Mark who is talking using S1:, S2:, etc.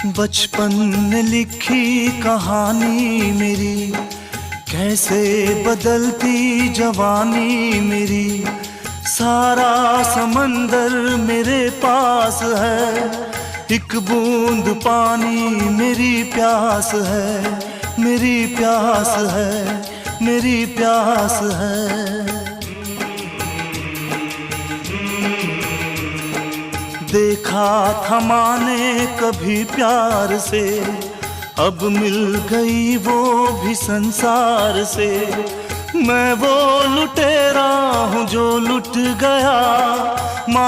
S1: बचपन ने लिखी कहानी मेरी, कैसे बदलती जवानी मेरी। सारा समंदर मेरे पास है, एक बूंद पानी मेरी प्यास है, मेरी प्यास है, मेरी प्यास है। देखा था माने कभी प्यार से, अब मिल गई वो भी संसार से। मैं वो लुटेरा हूँ जो लुट गया।